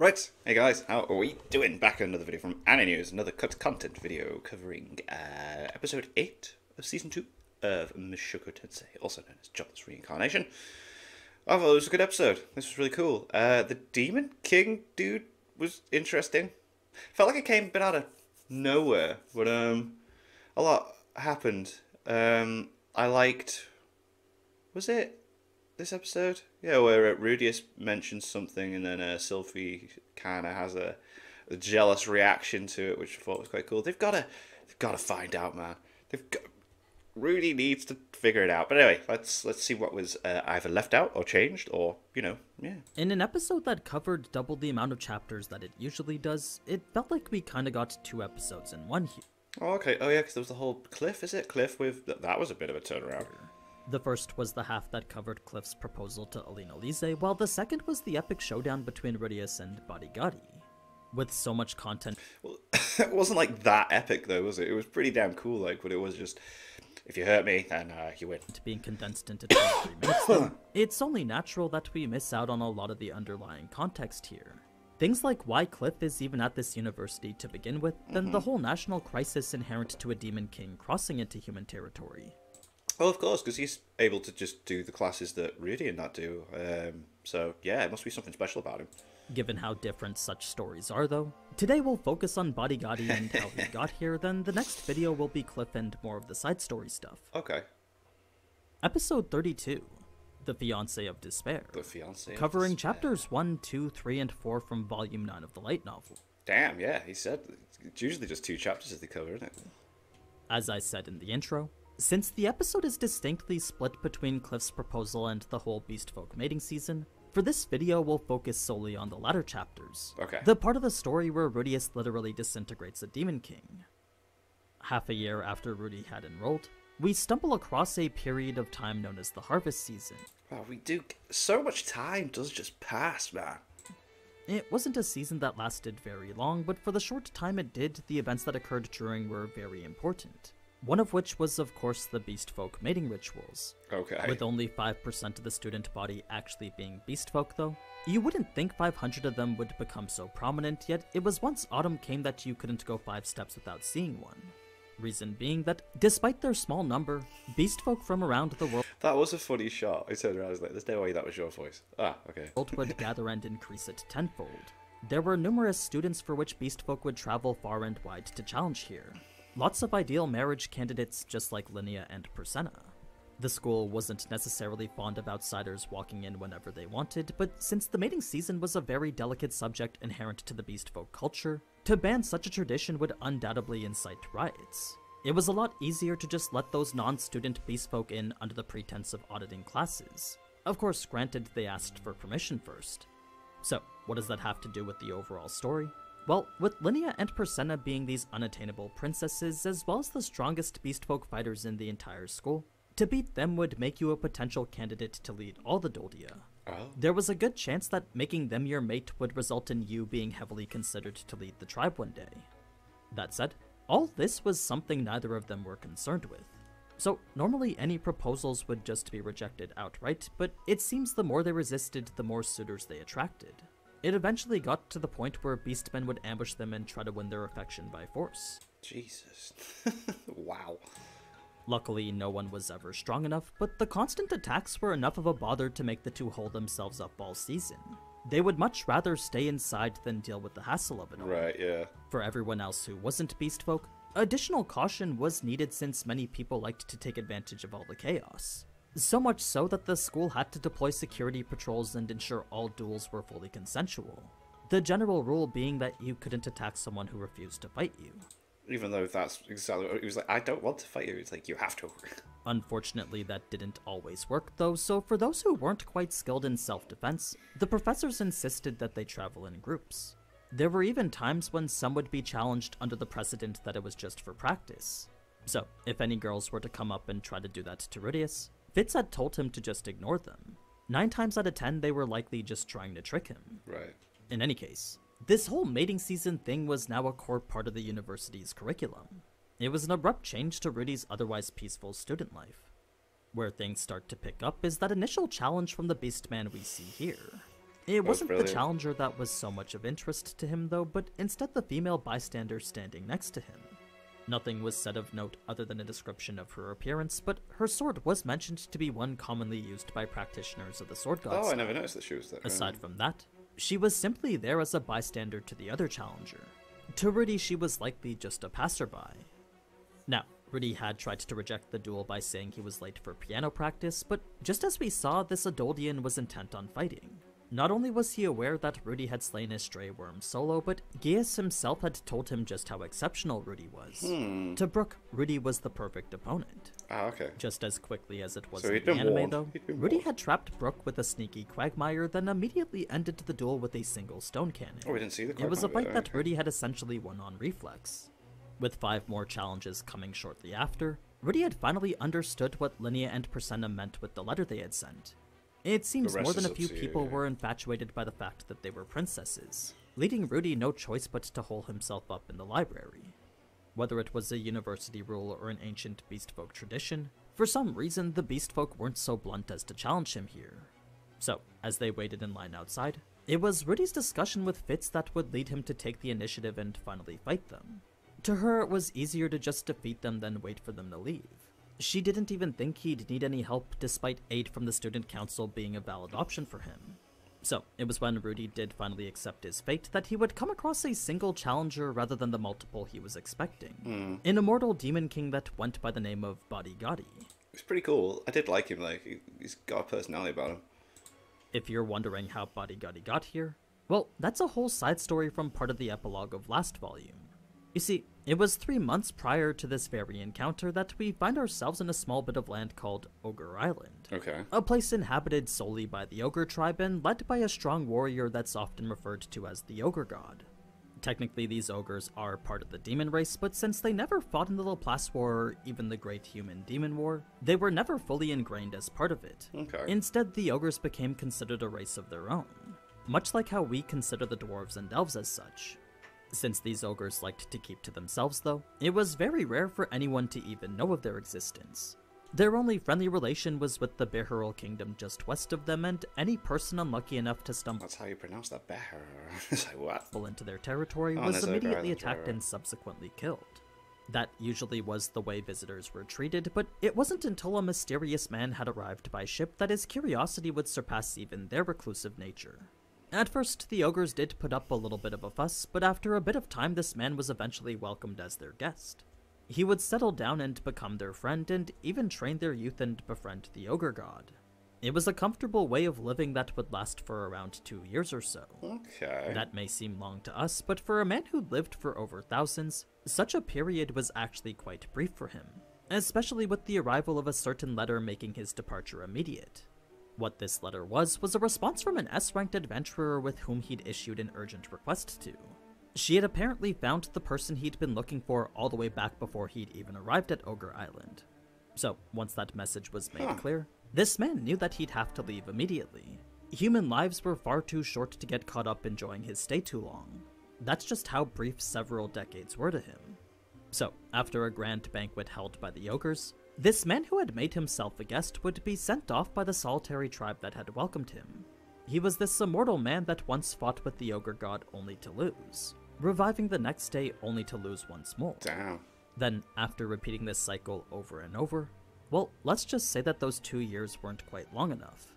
Right, hey guys, how are we doing? Back with another video from Anime News, another cut content video covering episode 8 of Season 2 of Mushoku Tensei, also known as Jobless Reincarnation. I thought it was a good episode. This was really cool. The Demon King dude was interesting. Felt like it came a bit out of nowhere, but a lot happened. I liked... Was it this episode? Yeah, where Rudeus mentions something and then Sylvie kind of has a jealous reaction to it, which I thought was quite cool. They've got to find out, man. Rudy needs to figure it out. But anyway, let's see what was either left out or changed or, yeah. In an episode that covered double the amount of chapters that it usually does, it felt like we kind of got 2 episodes in one here. Oh, okay. Oh, yeah, because there was the whole Cliff, is it? Cliff with... That was a bit of a turnaround. The first was the half that covered Cliff's proposal to Alina Lise, while the second was the epic showdown between Rudeus and Badigadi. With so much content... Well, it wasn't like that epic though, was it? It was pretty damn cool, like, but it was just... If you hurt me, then you win. Being condensed into 23 minutes, though, it's only natural that we miss out on a lot of the underlying context here. Things like why Cliff is even at this university to begin with, then the whole national crisis inherent to a Demon King crossing into human territory. Well, of course, because he's able to just do the classes that Rudy and that do. So, yeah, it must be something special about him. Given how different such stories are, though, today we'll focus on Badigadi and how he got here, then the next video will be Cliff and more of the side story stuff. Okay. Episode 32, The Fiancé of Despair. The Fiancé covering of Despair. chapters 1, 2, 3, and 4 from Volume 9 of the light novel. Damn, yeah, he said it's usually just 2 chapters as they cover, isn't it? As I said in the intro, since the episode is distinctly split between Cliff's proposal and the whole Beastfolk mating season, for this video we'll focus solely on the latter chapters. Okay. The part of the story where Rudeus literally disintegrates a Demon King. Half a year after Rudy had enrolled, we stumble across a period of time known as the Harvest Season. Wow, we do... So much time does just pass, man. It wasn't a season that lasted very long, but for the short time it did, the events that occurred during were very important. One of which was, of course, the Beastfolk mating rituals. Okay. With only 5% of the student body actually being Beastfolk, though. You wouldn't think 500 of them would become so prominent, yet it was once autumn came that you couldn't go 5 steps without seeing one. Reason being that, despite their small number, Beastfolk from around the world... That was a funny shot. I turned around, I was like, there's no way that was your voice. Ah, okay. ...would gather and increase it tenfold. There were numerous students for which Beastfolk would travel far and wide to challenge here. Lots of ideal marriage candidates just like Linnea and Persena. The school wasn't necessarily fond of outsiders walking in whenever they wanted, but since the mating season was a very delicate subject inherent to the Beastfolk culture, to ban such a tradition would undoubtedly incite riots. It was a lot easier to just let those non-student Beastfolk in under the pretense of auditing classes. Of course, granted they asked for permission first. So, what does that have to do with the overall story? Well, with Linnea and Persena being these unattainable princesses, as well as the strongest Beastfolk fighters in the entire school, to beat them would make you a potential candidate to lead all the Doldia. Oh. There was a good chance that making them your mate would result in you being heavily considered to lead the tribe one day. That said, all this was something neither of them were concerned with. So, normally any proposals would just be rejected outright, but it seems the more they resisted, the more suitors they attracted. It eventually got to the point where beastmen would ambush them and try to win their affection by force. Jesus. Wow. Luckily, no one was ever strong enough, but the constant attacks were enough of a bother to make the two hold themselves up all season. They would much rather stay inside than deal with the hassle of it all. Right, yeah. For everyone else who wasn't Beastfolk, additional caution was needed since many people liked to take advantage of all the chaos. So much so that the school had to deploy security patrols and ensure all duels were fully consensual. The general rule being that you couldn't attack someone who refused to fight you. Even though that's exactly what he was like, I don't want to fight you. It's like, you have to. Unfortunately, that didn't always work though, so for those who weren't quite skilled in self-defense, the professors insisted that they travel in groups. There were even times when some would be challenged under the precedent that it was just for practice. So, if any girls were to come up and try to do that to Rudeus, Fitz had told him to just ignore them. 9 times out of 10, they were likely just trying to trick him. Right. In any case, this whole mating season thing was now a core part of the university's curriculum. It was an abrupt change to Rudy's otherwise peaceful student life. Where things start to pick up is that initial challenge from the Beastman we see here. It wasn't the brilliant. challenger that was so much of interest to him, though, but instead the female bystander standing next to him. Nothing was said of note other than a description of her appearance, but her sword was mentioned to be one commonly used by practitioners of the sword god Oh, I style. never noticed that she was there. Aside from that, she was simply there as a bystander to the other challenger. To Rudy, she was likely just a passerby. Now, Rudy had tried to reject the duel by saying he was late for piano practice, but just as we saw, this Adoldian was intent on fighting. Not only was he aware that Rudy had slain a stray worm solo, but Geas himself had told him just how exceptional Rudy was. To Brook, Rudy was the perfect opponent. Ah, okay. Just as quickly as it was So in he'd the been anime, warned. though, He'd been Rudy warned. had trapped Brook with a sneaky quagmire, then immediately ended the duel with a single stone cannon. Oh, we didn't see the It was a quagmire fight there, that okay. Rudy had essentially won on reflex. With 5 more challenges coming shortly after, Rudy had finally understood what Linnea and Persenna meant with the letter they had sent. It seems rest more than is a up few to you, people yeah. were infatuated by the fact that they were princesses, leaving Rudy no choice but to hole himself up in the library. Whether it was a university rule or an ancient beastfolk tradition, for some reason the beastfolk weren't so blunt as to challenge him here. So, as they waited in line outside, it was Rudy's discussion with Fitz that would lead him to take the initiative and finally fight them. To her, it was easier to just defeat them than wait for them to leave. She didn't even think he'd need any help, despite aid from the student council being a valid option for him. So, it was when Rudy did finally accept his fate that he would come across a single challenger rather than the multiple he was expecting. An immortal demon king that went by the name of Badigadi. It's pretty cool. I did like him. Like he's got a personality about him. If you're wondering how Badigadi got here, well, that's a whole side story from part of the epilogue of last volume. You see, it was 3 months prior to this very encounter that we find ourselves in a small bit of land called Ogre Island. Okay. A place inhabited solely by the Ogre tribe and led by a strong warrior that's often referred to as the Ogre God. Technically, these ogres are part of the demon race, but since they never fought in the Laplace War or even the Great Human Demon War, they were never fully ingrained as part of it. Okay. Instead, the ogres became considered a race of their own, much like how we consider the dwarves and elves as such. Since these ogres liked to keep to themselves, though, it was very rare for anyone to even know of their existence. Their only friendly relation was with the Behirul kingdom just west of them, and any person unlucky enough to stumble That's how you pronounce that. Bear. It's like what? into their territory Oh, was there's Ogre immediately Island, attacked right. and subsequently killed. That usually was the way visitors were treated, but it wasn't until a mysterious man had arrived by ship that his curiosity would surpass even their reclusive nature. At first, the ogres did put up a little bit of a fuss, but after a bit of time this man was eventually welcomed as their guest. He would settle down and become their friend, and even train their youth and befriend the ogre god. It was a comfortable way of living that would last for around 2 years or so. Okay. That may seem long to us, but for a man who lived for over thousands, such a period was actually quite brief for him, especially with the arrival of a certain letter making his departure immediate. What this letter was a response from an S-ranked adventurer with whom he'd issued an urgent request to. She had apparently found the person he'd been looking for all the way back before he'd even arrived at Ogre Island. So, once that message was made clear, this man knew that he'd have to leave immediately. Human lives were far too short to get caught up enjoying his stay too long. That's just how brief several decades were to him. So, after a grand banquet held by the ogres, this man who had made himself a guest would be sent off by the solitary tribe that had welcomed him. He was this immortal man that once fought with the ogre god only to lose, reviving the next day only to lose once more. Damn. Then, after repeating this cycle over and over, well, let's just say that those 2 years weren't quite long enough.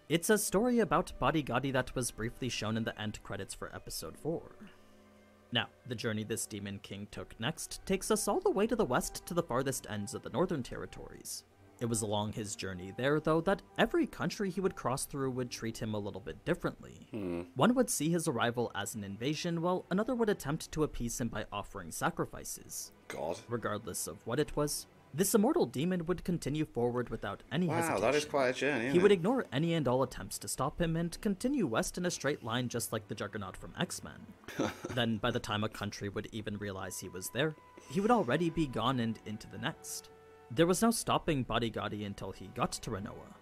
It's a story about Badigadi that was briefly shown in the end credits for episode 4. Now, the journey this demon king took next takes us all the way to the west to the farthest ends of the northern territories. It was along his journey there, though, that every country he would cross through would treat him a little bit differently. One would see his arrival as an invasion, while another would attempt to appease him by offering sacrifices. God. Regardless of what it was, this immortal demon would continue forward without any hesitation. Wow, that is quite a journey, He isn't would it? ignore any and all attempts to stop him and continue west in a straight line just like the Juggernaut from X-Men. Then, by the time a country would even realize he was there, he would already be gone and into the next. There was no stopping Badigadi until he got to Renoa.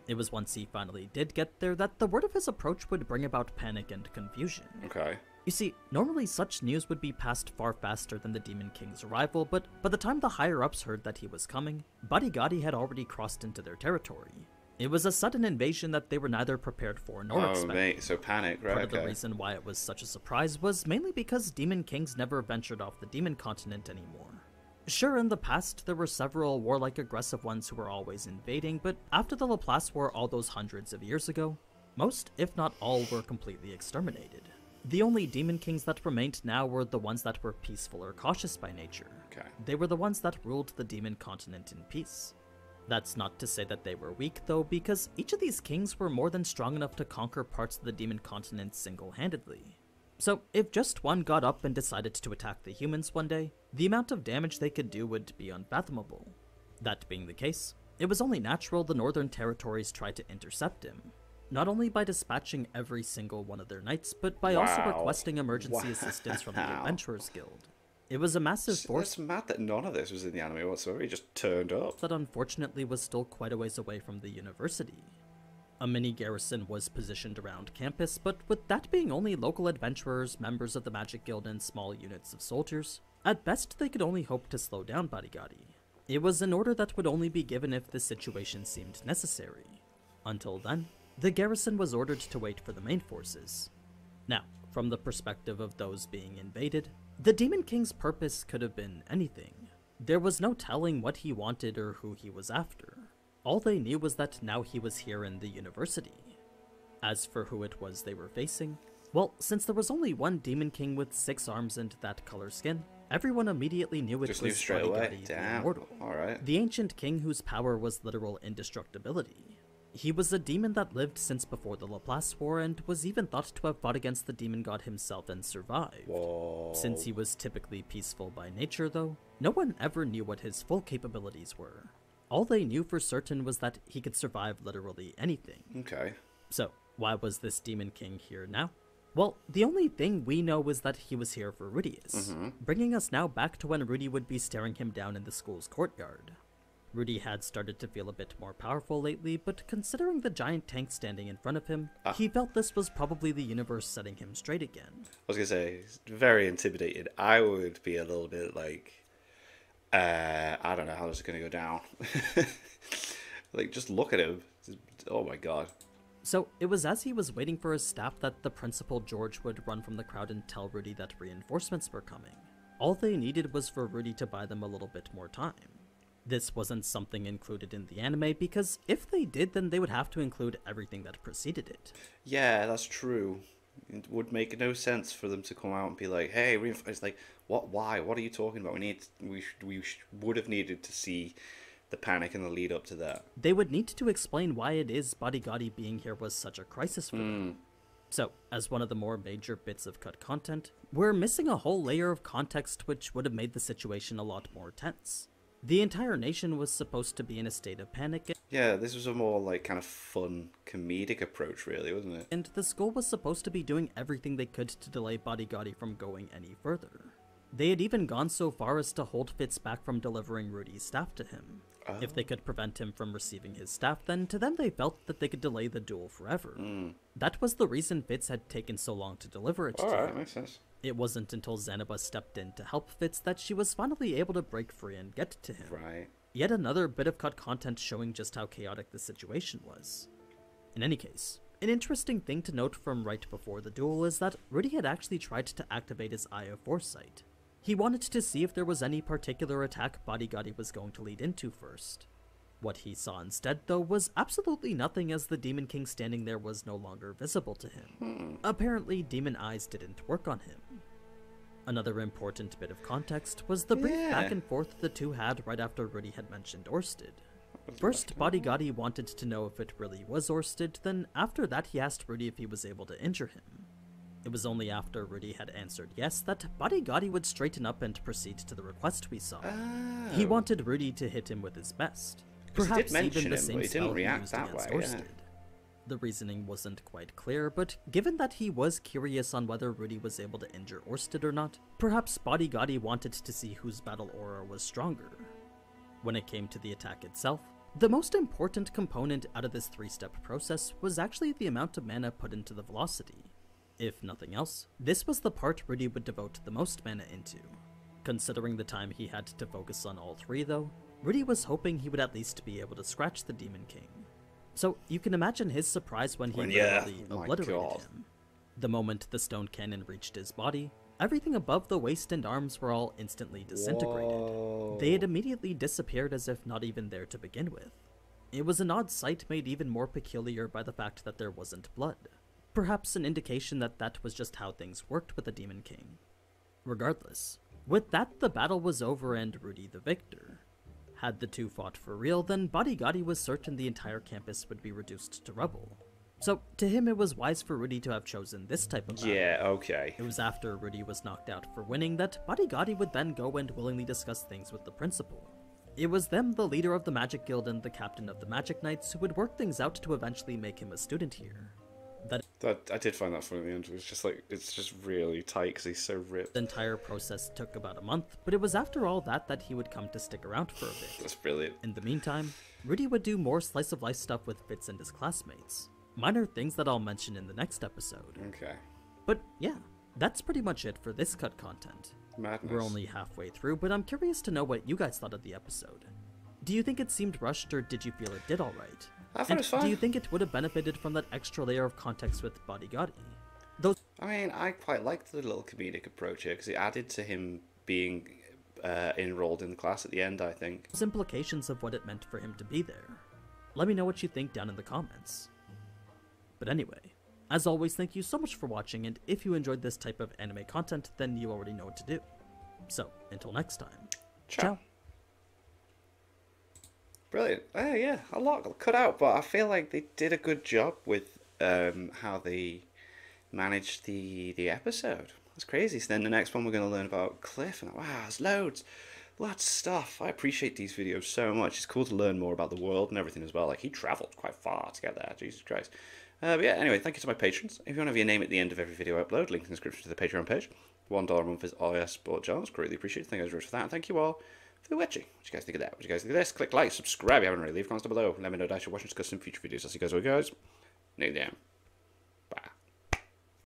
It was once he finally did get there that the word of his approach would bring about panic and confusion. Okay. You see, normally such news would be passed far faster than the Demon King's arrival, but by the time the higher-ups heard that he was coming, Badigadi had already crossed into their territory. It was a sudden invasion that they were neither prepared for nor Oh, expecting. mate, so panic, right? Part of the Okay. reason why it was such a surprise was mainly because Demon Kings never ventured off the Demon Continent anymore. Sure, in the past, there were several warlike aggressive ones who were always invading, but after the Laplace War all those hundreds of years ago, most, if not all, were completely exterminated. The only Demon Kings that remained now were the ones that were peaceful or cautious by nature. Okay. They were the ones that ruled the Demon Continent in peace. That's not to say that they were weak, though, because each of these kings were more than strong enough to conquer parts of the Demon Continent single-handedly. So, if just one got up and decided to attack the humans one day, the amount of damage they could do would be unfathomable. That being the case, it was only natural the Northern Territories tried to intercept him, not only by dispatching every single one of their knights, but by also Wow. requesting emergency assistance from the Adventurers Guild. It was a massive force It's mad that none of this was in the anime whatsoever. He just turned up. that unfortunately was still quite a ways away from the university. A mini garrison was positioned around campus, but with that being only local adventurers, members of the Magic Guild, and small units of soldiers, at best they could only hope to slow down Badigadi. It was an order that would only be given if the situation seemed necessary. Until then, the garrison was ordered to wait for the main forces. Now, from the perspective of those being invaded, the Demon King's purpose could have been anything. There was no telling what he wanted or who he was after. All they knew was that now he was here in the university. As for who it was they were facing, well, since there was only one Demon King with 6 arms and that color skin, everyone immediately knew it Just knew was straight away. Badigadi the Damn. Immortal, Alright. the ancient king whose power was literal indestructibility. He was a demon that lived since before the Laplace War and was even thought to have fought against the demon god himself and survived. Whoa. Since he was typically peaceful by nature, though, no one ever knew what his full capabilities were. All they knew for certain was that he could survive literally anything. Okay. So, why was this Demon King here now? Well, the only thing we know is that he was here for Rudeus, bringing us now back to when Rudy would be staring him down in the school's courtyard. Rudy had started to feel a bit more powerful lately, but considering the giant tank standing in front of him, he felt this was probably the universe setting him straight again. I was gonna say, he's very intimidated. I would be a little bit like, I don't know how this is gonna go down. Like, just look at him. Oh my god. So, it was as he was waiting for his staff that the principal George would run from the crowd and tell Rudy that reinforcements were coming. All they needed was for Rudy to buy them a little bit more time. This wasn't something included in the anime, because if they did, then they would have to include everything that preceded it. Yeah, that's true. It would make no sense for them to come out and be like, "Hey, it's like, what? Why? What are you talking about? We would have needed to see the panic and the lead up to that." They would need to explain why it is Badigadi being here was such a crisis for them. So, as one of the more major bits of cut content, we're missing a whole layer of context which would have made the situation a lot more tense. The entire nation was supposed to be in a state of panic, Yeah, this was a more like kind of fun comedic approach, really, wasn't it? and the school was supposed to be doing everything they could to delay Badigadi from going any further. They had even gone so far as to hold Fitz back from delivering Rudy's staff to him. If they could prevent him from receiving his staff, then to them they felt that they could delay the duel forever. That was the reason Fitz had taken so long to deliver it to Alright, him. makes sense. It wasn't until Xanaba stepped in to help Fitz that she was finally able to break free and get to him. Right. Yet another bit of cut content showing just how chaotic the situation was. In any case, an interesting thing to note from right before the duel is that Rudy had actually tried to activate his Eye of Foresight. He wanted to see if there was any particular attack Badigadi was going to lead into first. What he saw instead, though, was absolutely nothing, as the Demon King standing there was no longer visible to him. Apparently, demon eyes didn't work on him. Another important bit of context was the brief back and forth the two had right after Rudy had mentioned Orsted. First, Badigadi wanted to know if it really was Orsted, then after that he asked Rudy if he was able to injure him. It was only after Rudy had answered yes that Badigadi would straighten up and proceed to the request we saw. He wanted Rudy to hit him with his best. 'Cause he did Perhaps mention even the him, same but he spell didn't he react used that against way, Orsted. The reasoning wasn't quite clear, but given that he was curious on whether Rudy was able to injure Orsted or not, perhaps Badigadi wanted to see whose battle aura was stronger. When it came to the attack itself, the most important component out of this three-step process was actually the amount of mana put into the velocity. If nothing else, this was the part Rudy would devote the most mana into. Considering the time he had to focus on all three, though, Rudy was hoping he would at least be able to scratch the Demon King. So you can imagine his surprise when he literally obliterated him. The moment the stone cannon reached his body, everything above the waist and arms were all instantly disintegrated. Whoa. They had immediately disappeared as if not even there to begin with. It was an odd sight made even more peculiar by the fact that there wasn't blood. Perhaps an indication that that was just how things worked with the Demon King. Regardless, with that the battle was over and Rudy the victor. Had the two fought for real, then Badigadi was certain the entire campus would be reduced to rubble. So, to him it was wise for Rudy to have chosen this type of battle. Yeah, okay. It was after Rudy was knocked out for winning that Badigadi would then go and willingly discuss things with the principal. It was them, the leader of the Magic Guild and the captain of the Magic Knights, who would work things out to eventually make him a student here. That I did find that funny at the end. It was just like, it's just really tight because he's so ripped. The entire process took about a month, but it was after all that he would come to stick around for a bit. That's brilliant. In the meantime, Rudy would do more slice of life stuff with Fitz and his classmates. Minor things that I'll mention in the next episode. Okay. But yeah, that's pretty much it for this cut content. Madness. We're only halfway through, but I'm curious to know what you guys thought of the episode. Do you think it seemed rushed, or did you feel it did alright? I thought it was fine. Do you think it would have benefited from that extra layer of context with Badigadi? I mean, I quite liked the little comedic approach here, because it added to him being enrolled in the class at the end, I think. Those implications of what it meant for him to be there. Let me know what you think down in the comments. But anyway, as always, thank you so much for watching, and if you enjoyed this type of anime content, then you already know what to do. So, until next time, ciao. Brilliant. Yeah, a lot got cut out, but I feel like they did a good job with how they managed the episode. That's crazy. So then the next one we're going to learn about Cliff, and wow, there's loads of stuff. I appreciate these videos so much. It's cool to learn more about the world and everything as well. Like, he travelled quite far to get there, Jesus Christ. But yeah, anyway, thank you to my patrons. If you want to have your name at the end of every video I upload, link in the description to the Patreon page. $1 a month is all I ask for, Charles. Greatly appreciate it. Thank you guys very much for that. And thank you all for watching. What do you guys think of that? What do you guys think of this? Click like, subscribe if you haven't already. Leave comments down below. Let me know that you're watching, discuss some future videos. I'll see you guys. Next time. Bye.